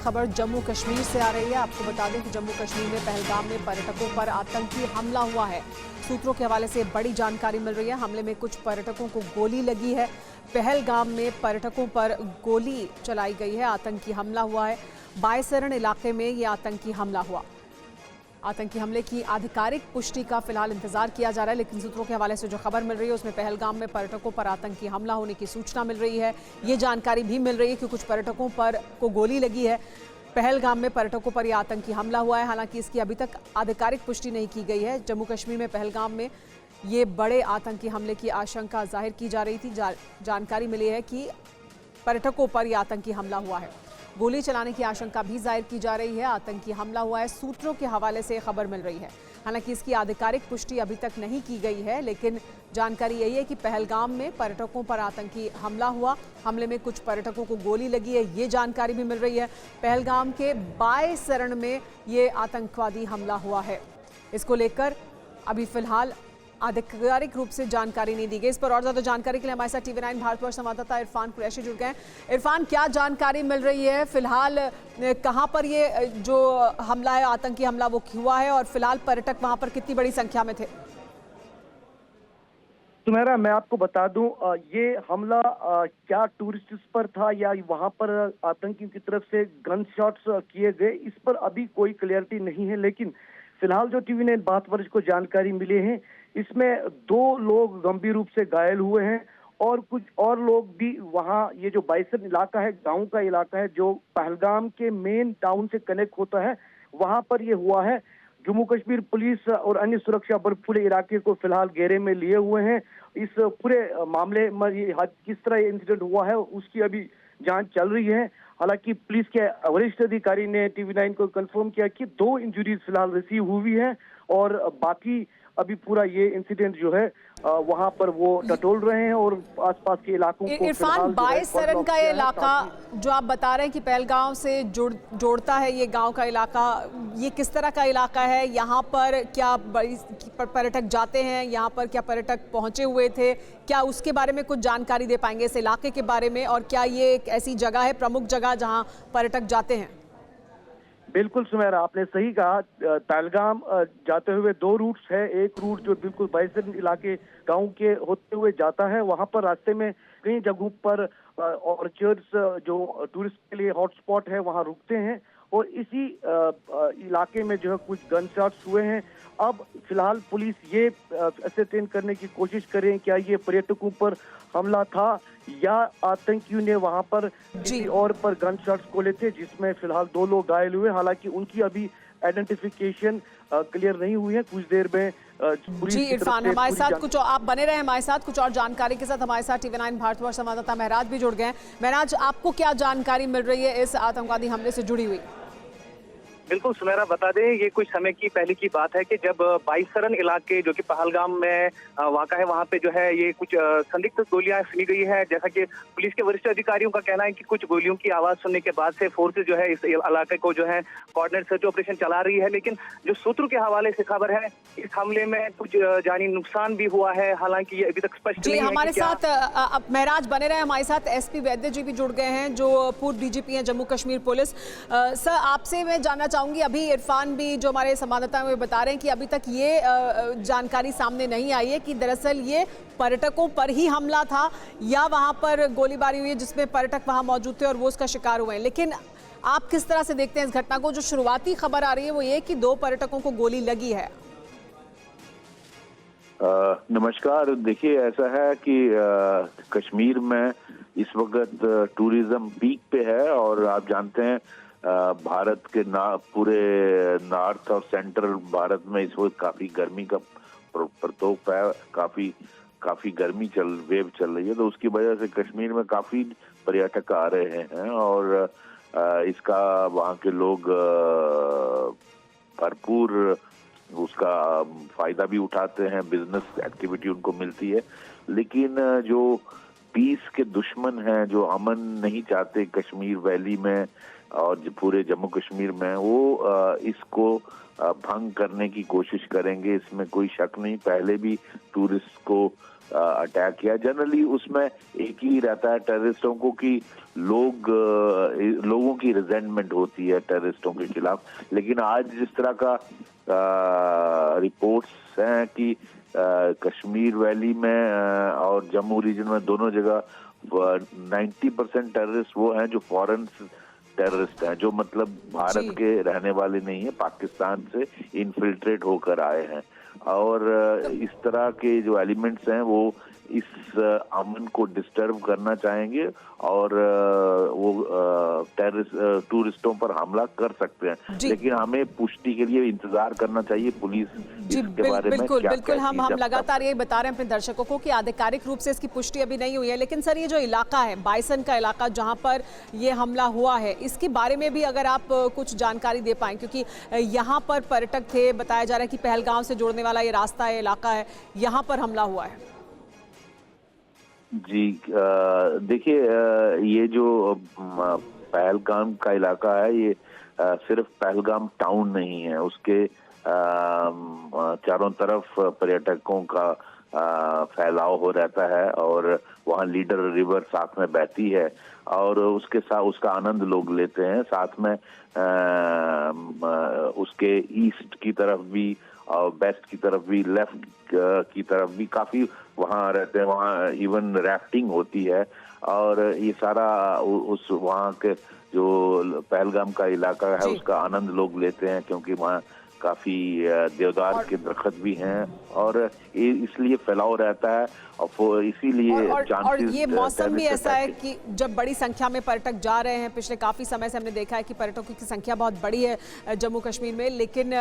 खबर जम्मू कश्मीर से आ रही है। आपको बता दें कि जम्मू कश्मीर में पहलगाम में पर्यटकों पर आतंकी हमला हुआ है। सूत्रों के हवाले से बड़ी जानकारी मिल रही है। हमले में कुछ पर्यटकों को गोली लगी है। पहलगाम में पर्यटकों पर गोली चलाई गई है। आतंकी हमला हुआ है। बायसरण इलाके में ये आतंकी हमला हुआ। आतंकी हमले की आधिकारिक पुष्टि का फिलहाल इंतजार किया जा रहा है, लेकिन सूत्रों के हवाले से जो खबर मिल रही है उसमें पहलगाम में पर्यटकों पर आतंकी हमला होने की सूचना मिल रही है। ये जानकारी भी मिल रही है कि कुछ पर्यटकों पर को गोली लगी है। पहलगाम में पर्यटकों पर यह आतंकी हमला हुआ है। हालांकि इसकी अभी तक आधिकारिक पुष्टि नहीं की गई है। जम्मू कश्मीर में पहलगाम में ये बड़े आतंकी हमले की आशंका जाहिर की जा रही थी। जानकारी मिली है कि पर्यटकों पर यह आतंकी हमला हुआ है। गोली चलाने की आशंका भी जाहिर की जा रही है। आतंकी हमला हुआ है, सूत्रों के हवाले से खबर मिल रही है। हालांकि इसकी आधिकारिक पुष्टि अभी तक नहीं की गई है, लेकिन जानकारी यही है कि पहलगाम में पर्यटकों पर आतंकी हमला हुआ। हमले में कुछ पर्यटकों को गोली लगी है, ये जानकारी भी मिल रही है। पहलगाम के बायसरण में ये आतंकवादी हमला हुआ है। इसको लेकर अभी फिलहाल आधिकारिक रूप से जानकारी नहीं दी गई। इस पर और ज्यादा जानकारी के लिए हमारे साथ TV9 भारतवर्ष संवाददाता इरफान कुरैशी जुड़ गए हैं। इरफान, क्या जानकारी मिल रही है फिलहाल? कहां पर ये जो हमला है, आतंकी हमला, वो हुआ है और फिलहाल पर्यटक वहां पर कितनी बड़ी संख्या में थे? सुमेरा, मैं आपको बता दूं, ये हमला क्या टूरिस्ट पर था या वहां पर आतंकियों की तरफ से गन शॉट्स किए गए, इस पर अभी कोई क्लियरिटी नहीं है। लेकिन फिलहाल जो TV9 भारतवर्ष को जानकारी मिली है, इसमें 2 लोग गंभीर रूप से घायल हुए हैं और कुछ और लोग भी वहां, ये जो बायसर इलाका है, गांव का इलाका है जो पहलगाम के मेन टाउन से कनेक्ट होता है, वहां पर ये हुआ है। जम्मू कश्मीर पुलिस और अन्य सुरक्षा बल पूरे इलाके को फिलहाल घेरे में लिए हुए हैं। इस पूरे मामले में ये किस तरह इंसिडेंट हुआ है उसकी अभी जांच चल रही है। हालांकि पुलिस के वरिष्ठ अधिकारी ने TV9 को कंफर्म किया कि 2 इंजरीज फिलहाल रिसीव हुई है और बाकी अभी पूरा ये इंसिडेंट जो है वहां पर वो टटोल रहे हैं और आसपास के इलाकों को। इरफान, बायसरण का ये इलाका जो आप बता रहे हैं कि पहलगाम से जोड़ता है, ये गांव का इलाका, ये किस तरह का इलाका है? यहाँ पर क्या बड़ी पर्यटक जाते हैं? यहाँ पर क्या पर्यटक पहुंचे हुए थे? क्या उसके बारे में कुछ जानकारी दे पाएंगे इस इलाके के बारे में? और क्या ये एक ऐसी जगह है, प्रमुख जगह, जहाँ पर्यटक जाते हैं? बिल्कुल सुमेरा, आपने सही कहा। पहलगाम जाते हुए 2 रूट्स है। एक रूट जो बिल्कुल बायसर इलाके गांव के होते हुए जाता है, वहां पर रास्ते में कई जगहों पर ऑर्चर्ड्स जो टूरिस्ट के लिए हॉटस्पॉट है वहां रुकते हैं और इसी इलाके में जो है कुछ गन शॉट्स हुए हैं। अब फिलहाल पुलिस ये असरटेन करने की कोशिश करें क्या ये पर्यटकों पर हमला था या आतंकियों ने वहां पर किसी और पर गन शॉट्स खोले थे, जिसमें फिलहाल 2 लोग घायल हुए। हालांकि उनकी अभी आइडेंटिफिकेशन क्लियर नहीं हुई है। कुछ देर में जी इरफान, हमारे साथ कुछ आप बने रहे हमारे साथ कुछ और जानकारी के साथ। हमारे साथ TV9 भारतवर्ष संवाददाता महराज भी जुड़ गए हैं। महराज, आपको क्या जानकारी मिल रही है इस आतंकवादी हमले से जुड़ी हुई? बिल्कुल सुमेरा, बता दें ये कुछ समय की पहले की बात है कि जब बायसरण इलाके जो कि पहलगाम में वाक़ा है, वहां पे जो है ये कुछ संदिग्ध गोलियां सुनी गई है। जैसा कि पुलिस के वरिष्ठ अधिकारियों का कहना है कि कुछ गोलियों की आवाज सुनने के बाद से फोर्सेज जो है इस इलाके को जो है कोऑर्डिनेट सर्च ऑपरेशन चला रही है। लेकिन जो सूत्रों के हवाले से खबर है, इस हमले में कुछ जानी नुकसान भी हुआ है। हालांकि ये अभी तक स्पष्ट नहीं है। हमारे साथ महराज बने रहे, हमारे साथ SP वैद्य जी भी जुड़ गए हैं जो पूर्व DGP हैं जम्मू कश्मीर पुलिस। सर, आपसे मैं जानना चाहूंगी, अभी इरफान भी जो हमारे संवाददाता हैं वो बता रहे हैं कि अभी तक ये जानकारी सामने नहीं आई है कि दरअसल ये पर्यटकों पर ही हमला था या वहां पर गोलीबारी हुई है जिसमें पर्यटक वहां मौजूद थे और वो उसका शिकार हुए हैं। लेकिन आप किस तरह से देखते हैं इस घटना को? जो शुरुआती खबर आ रही है वो ये कि 2 पर्यटकों को गोली लगी है। नमस्कार। देखिए, ऐसा है कि कश्मीर में इस वक्त टूरिज्म पीक पे है और आप जानते हैं भारत के पूरे नॉर्थ और सेंट्रल भारत में इस वक्त काफी गर्मी का प्रकोप है। काफी गर्मी वेव चल रही है, तो उसकी वजह से कश्मीर में काफी पर्यटक आ रहे हैं और इसका वहाँ के लोग भरपूर उसका फायदा भी उठाते हैं। बिजनेस एक्टिविटी उनको मिलती है। लेकिन जो पीस के दुश्मन हैं, जो अमन नहीं चाहते कश्मीर वैली में, और पूरे जम्मू कश्मीर में वो इसको भंग करने की कोशिश करेंगे, इसमें कोई शक नहीं। पहले भी टूरिस्ट को अटैक किया। जनरली उसमें एक ही रहता है टेररिस्टों को कि लोगों की रिजेंटमेंट होती है टेररिस्टों के खिलाफ, लेकिन आज जिस तरह का रिपोर्ट्स हैं कि कश्मीर वैली में और जम्मू रीजन में दोनों जगह 90% टेररिस्ट वो हैं जो फॉरेन टेररिस्ट हैं, जो मतलब भारत के रहने वाले नहीं है, पाकिस्तान से इन्फिल्ट्रेट होकर आए हैं। और इस तरह के जो एलिमेंट्स हैं वो इस अमन को डिस्टर्ब करना चाहेंगे और वो टूरिस्टों पर हमला कर सकते हैं, लेकिन हमें पुष्टि के लिए इंतजार करना चाहिए पुलिस इसके बारे में बिल्कुल क्या बिल्कुल हम लगातार यही बता रहे हैं अपने दर्शकों को कि आधिकारिक रूप से इसकी पुष्टि अभी नहीं हुई है। लेकिन सर, ये जो इलाका है बाइसन का इलाका जहां पर ये हमला हुआ है, इसके बारे में भी अगर आप कुछ जानकारी दे पाएं, क्योंकि यहाँ पर पर्यटक थे, बताया जा रहा है कि पहलगाम से जोड़ने वाला ये रास्ता है, इलाका है, यहाँ पर हमला हुआ है। जी देखिए, ये जो पहलगाम का इलाका है ये सिर्फ पहलगाम टाउन नहीं है, उसके चारों तरफ पर्यटकों का फैलाव हो रहता है और वहाँ लीडर रिवर साथ में बहती है और उसके साथ उसका आनंद लोग लेते हैं। साथ में उसके ईस्ट की तरफ भी और वेस्ट की तरफ भी, लेफ्ट की तरफ भी काफी वहाँ रहते हैं। वहाँ इवन राफ्टिंग होती है और ये सारा उस वहाँ के जो पहलगाम का इलाका है उसका आनंद लोग लेते हैं, क्योंकि वहाँ काफी देवदार के दरख्त भी हैं और इसलिए फैलाव रहता है और इसीलिए और ये मौसम भी ऐसा है कि जब बड़ी संख्या में पर्यटक जा रहे हैं, पिछले काफी समय से हमने देखा है कि पर्यटकों की संख्या बहुत बड़ी है जम्मू कश्मीर में। लेकिन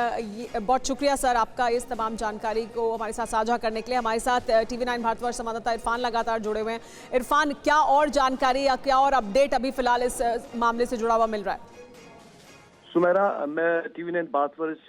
बहुत शुक्रिया सर आपका इस तमाम जानकारी को हमारे साथ साझा करने के लिए। हमारे साथ TV9 भारतवर्ष संवाददाता इरफान लगातार जुड़े हुए हैं। इरफान, क्या और जानकारी या क्या और अपडेट अभी फिलहाल इस मामले से जुड़ा हुआ मिल रहा है? सुमेरा, मैं TV9 भारतवर्ष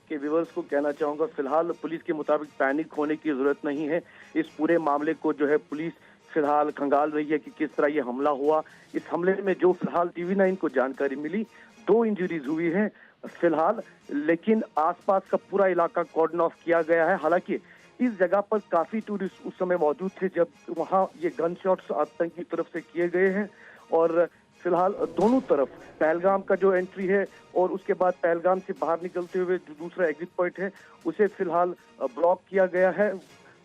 के व्यूअर्स को कहना चाहूंगा, फिलहाल पुलिस के मुताबिक पैनिक होने की जरूरत नहीं है। इस पूरे मामले को जो है पुलिस फिलहाल खंगाल रही है कि किस तरह ये हमला हुआ। इस हमले में जो फिलहाल TV9 को जानकारी मिली, 2 इंजरीज हुई हैं फिलहाल, लेकिन आसपास का पूरा इलाका कॉर्डन ऑफ किया गया है। हालांकि इस जगह पर काफी टूरिस्ट उस समय मौजूद थे जब वहाँ ये गन शॉट्स आतंकी की तरफ से किए गए हैं और फिलहाल दोनों तरफ पहलगाम का जो एंट्री है और उसके बाद पहलगाम से बाहर निकलते हुए जो दूसरा एग्जिट पॉइंट है उसे फिलहाल ब्लॉक किया गया है।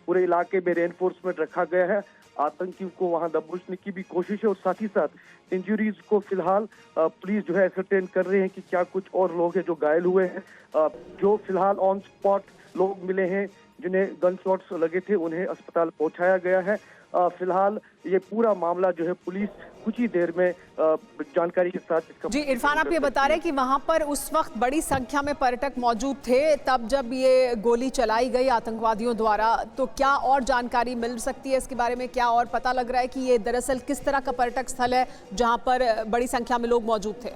पूरे इलाके में रेनफोर्समेंट रखा गया है। आतंकियों को वहां दबोचने की भी कोशिश है और साथ ही साथ इंजरीज को फिलहाल पुलिस जो है एसरटेन कर रहे हैं कि क्या कुछ और लोग हैं जो घायल हुए हैं। जो फिलहाल ऑन स्पॉट लोग मिले हैं जिन्हें गन शॉट्स लगे थे, उन्हें अस्पताल पहुंचाया गया है। फिलहाल ये पूरा मामला जो है पुलिस कुछ ही देर में जानकारी के साथ इसका। जी इरफान, आप ये बता रहे हैं कि वहां पर उस वक्त बड़ी संख्या में पर्यटक मौजूद थे तब जब ये गोली चलाई गई आतंकवादियों द्वारा, तो क्या और जानकारी मिल सकती है इसके बारे में? क्या और पता लग रहा है कि ये दरअसल किस तरह का पर्यटक स्थल है जहां पर बड़ी संख्या में लोग मौजूद थे?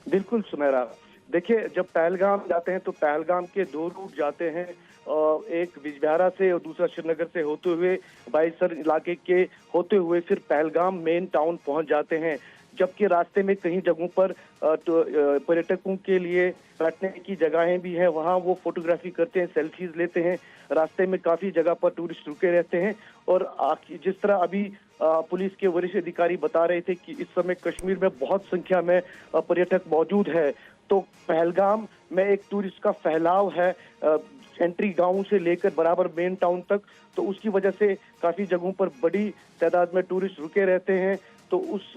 बिल्कुल सुमेरा, देखिए जब पहलगाम जाते हैं तो पहलगाम के 2 रूट जाते हैं, एक बिजबिहारा से और दूसरा श्रीनगर से होते हुए बाइसर इलाके के होते हुए फिर पहलगाम मेन टाउन पहुंच जाते हैं। जबकि रास्ते में कई जगहों पर पर्यटकों के लिए बैठने की जगहें भी हैं, वहां वो फोटोग्राफी करते हैं, सेल्फीज लेते हैं। रास्ते में काफी जगह पर टूरिस्ट रुके रहते हैं और जिस तरह अभी पुलिस के वरिष्ठ अधिकारी बता रहे थे कि इस समय कश्मीर में बहुत संख्या में पर्यटक मौजूद है, तो पहलगाम में एक टूरिस्ट का फैलाव है एंट्री गांव से लेकर बराबर मेन टाउन तक, तो उसकी वजह से काफी जगहों पर बड़ी तादाद में टूरिस्ट रुके रहते हैं। तो उस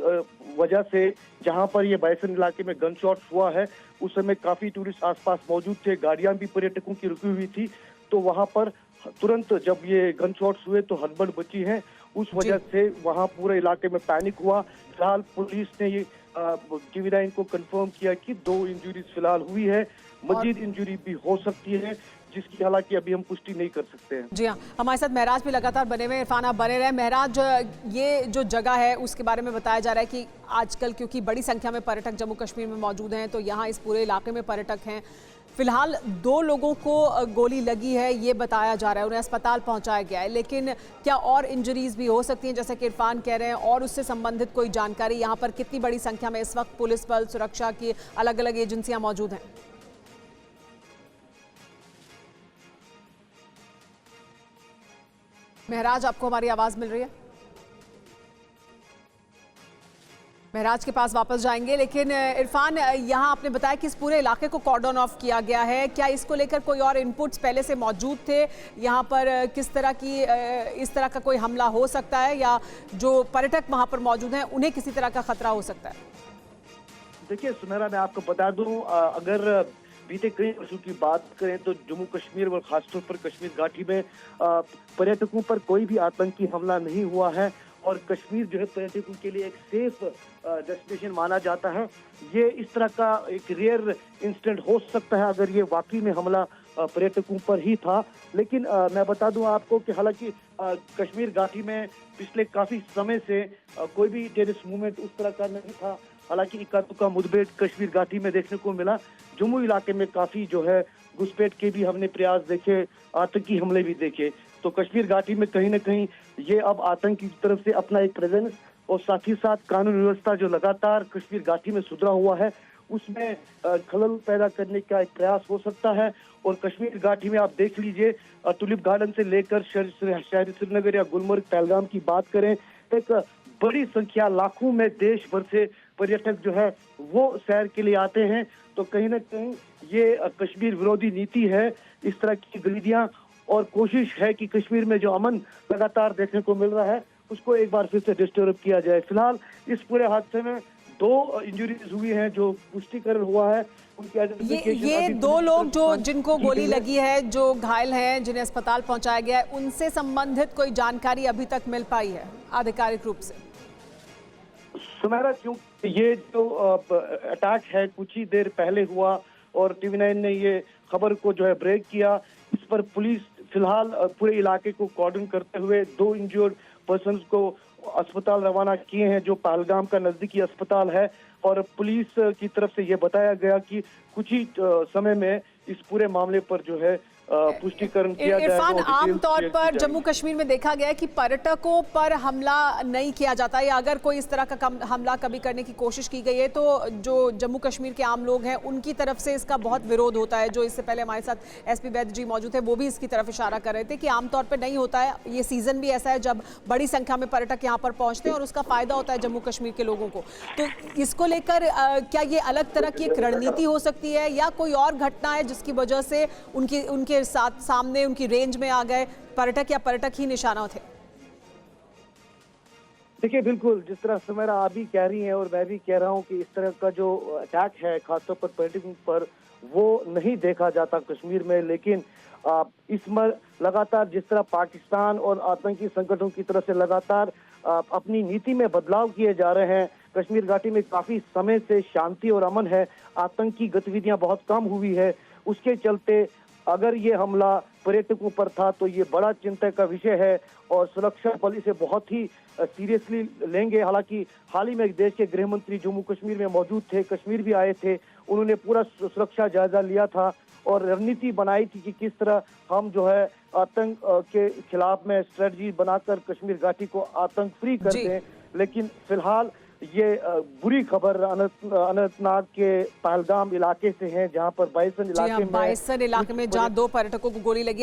वजह से जहां पर ये बाइसन इलाके में गन शॉट हुआ है उस समय काफी टूरिस्ट आसपास मौजूद थे, गाड़ियां भी पर्यटकों की रुकी हुई थी, तो वहां पर तुरंत जब ये गन शॉट्स हुए तो हड़बड़ मची है। उस वजह से वहां पूरे इलाके में पैनिक हुआ। फिलहाल पुलिस ने ये TV9 को कंफर्म किया कि 2 इंजरीज फिलहाल हुई है, मजीद इंजरी भी हो सकती है जिसकी हालांकि अभी हम पुष्टि नहीं कर सकते हैं। जी हाँ, हमारे साथ महराज भी लगातार बने हुए। इरफान, आप बने रहे। महराज, ये जो जगह है उसके बारे में बताया जा रहा है कि आजकल क्योंकि बड़ी संख्या में पर्यटक जम्मू कश्मीर में मौजूद हैं तो यहाँ इस पूरे इलाके में पर्यटक हैं, फिलहाल 2 लोगों को गोली लगी है, ये बताया जा रहा है, उन्हें अस्पताल पहुंचाया गया है। लेकिन क्या और इंजरीज भी हो सकती हैं, जैसे कि इरफान कह रहे हैं, और उससे संबंधित कोई जानकारी? यहाँ पर कितनी बड़ी संख्या में इस वक्त पुलिस बल, सुरक्षा की अलग अलग एजेंसियां मौजूद हैं? महराज, आपको हमारी आवाज मिल रही है? महराज के पास वापस जाएंगे, लेकिन इरफान, यहाँ आपने बताया कि इस पूरे इलाके को कॉर्डन ऑफ किया गया है। क्या इसको लेकर कोई और इनपुट्स पहले से मौजूद थे? यहाँ पर किस तरह की इस तरह का कोई हमला हो सकता है, या जो पर्यटक वहाँ पर मौजूद हैं उन्हें किसी तरह का खतरा हो सकता है? देखिए सुनहरा, मैं आपको बता दूं, अगर बीते कई वर्षों की बात करें तो जम्मू कश्मीर और खासतौर पर कश्मीर घाटी में पर्यटकों पर कोई भी आतंकी हमला नहीं हुआ है, और कश्मीर जो है पर्यटकों के लिए एक सेफ डेस्टिनेशन माना जाता है। ये इस तरह का एक रेयर इंसिडेंट हो सकता है अगर ये वाकई में हमला पर्यटकों पर ही था। लेकिन मैं बता दूं आपको कि हालांकि कश्मीर घाटी में पिछले काफी समय से कोई भी टेररिस्ट मूवमेंट उस तरह का नहीं था। हालांकि इक्का दुक्का मुठभेड़ कश्मीर घाटी में देखने को मिला। जम्मू इलाके में काफी जो है घुसपैठ के भी हमने प्रयास देखे, आतंकी हमले भी देखे। तो कश्मीर घाटी में कहीं ना कहीं ये अब आतंक की तरफ से अपना एक प्रेजेंस, और साथ ही साथ कानून व्यवस्था जो लगातार कश्मीर घाटी में सुधरा हुआ है, उसमें खलल पैदा करने का एक प्रयास हो सकता है। और कश्मीर घाटी में आप देख लीजिए, टुलिप गार्डन से लेकर शहरी श्रीनगर या गुलमर्ग, पहलगाम की बात करें, एक बड़ी संख्या, लाखों में देश भर से पर्यटक जो है वो सैर के लिए आते हैं। तो कहीं ना कहीं ये कश्मीर विरोधी नीति है, इस तरह की गतिविधियां, और कोशिश है कि कश्मीर में जो अमन लगातार देखने को मिल रहा है उसको एक बार फिर से डिस्टर्ब किया जाए। फिलहाल इस पूरे हादसे में 2 इंजरीज हुई हैं जो पुष्टिकरण हुआ है। ये 2 लोग जो जिनको गोली लगी है, जो घायल हैं, जिन्हें अस्पताल पहुंचाया गया है, उनसे संबंधित कोई जानकारी अभी तक मिल पाई है आधिकारिक रूप से? सुनहरा, क्योंकि ये जो अटैक है कुछ ही देर पहले हुआ और TV9 ने ये खबर को जो है ब्रेक किया, इस पर पुलिस फिलहाल पूरे इलाके को कॉर्डन करते हुए 2 इंजर्ड पर्सन को अस्पताल रवाना किए हैं, जो पहलगाम का नजदीकी अस्पताल है। और पुलिस की तरफ से ये बताया गया कि कुछ ही समय में इस पूरे मामले पर जो है पुष्टिकरण किया जाएगा। इरफान, आमतौर पर जम्मू कश्मीर में देखा गया है कि पर्यटकों पर हमला नहीं किया जाता, या अगर कोई इस तरह का हमला कभी करने की कोशिश की गई है तो जो जम्मू कश्मीर के आम लोग हैं उनकी तरफ से इसका बहुत विरोध होता है। जो इससे पहले हमारे साथ SP वैद्य जी मौजूद थे, वो भी इसकी तरफ इशारा कर रहे थे कि आमतौर पर नहीं होता है। ये सीजन भी ऐसा है जब बड़ी संख्या में पर्यटक यहाँ पर पहुंचते हैं और उसका फायदा होता है जम्मू कश्मीर के लोगों को। तो इसको लेकर क्या ये अलग तरह की एक रणनीति हो सकती है, या कोई और घटना है जिसकी वजह से उनके साथ सामने उनकी रेंज में आ गए पर्यटक, या पर्यटक ही निशाना थे? देखिए, बिल्कुल जिस तरह सुमेरा आप भी कह रही हैं और मैं भी कह रहा हूं कि इस तरह का जो अटैक है खासतौर पर पर्यटकों पर, वो नहीं देखा जाता कश्मीर में। लेकिन इसमें लगातार जिस तरह पाकिस्तान और आतंकी संगठनों की तरफ से लगातार अपनी नीति में बदलाव किए जा रहे हैं, कश्मीर घाटी में काफी समय से शांति और अमन है, आतंकी गतिविधियां बहुत कम हुई है। उसके चलते अगर ये हमला पर्यटकों पर था तो ये बड़ा चिंता का विषय है, और सुरक्षा बल इसे बहुत ही सीरियसली लेंगे। हालांकि हाल ही में देश के गृह मंत्री जम्मू कश्मीर में मौजूद थे, कश्मीर भी आए थे, उन्होंने पूरा सुरक्षा जायजा लिया था और रणनीति बनाई थी कि किस तरह हम जो है आतंक के खिलाफ में स्ट्रेटजी बनाकर कश्मीर घाटी को आतंक फ्री कर दें। लेकिन फिलहाल ये बुरी खबर अनंतनाग के पहलगाम इलाके से है, जहां पर बाइसन इलाके में जहां 2 पर्यटकों को गोली लगी।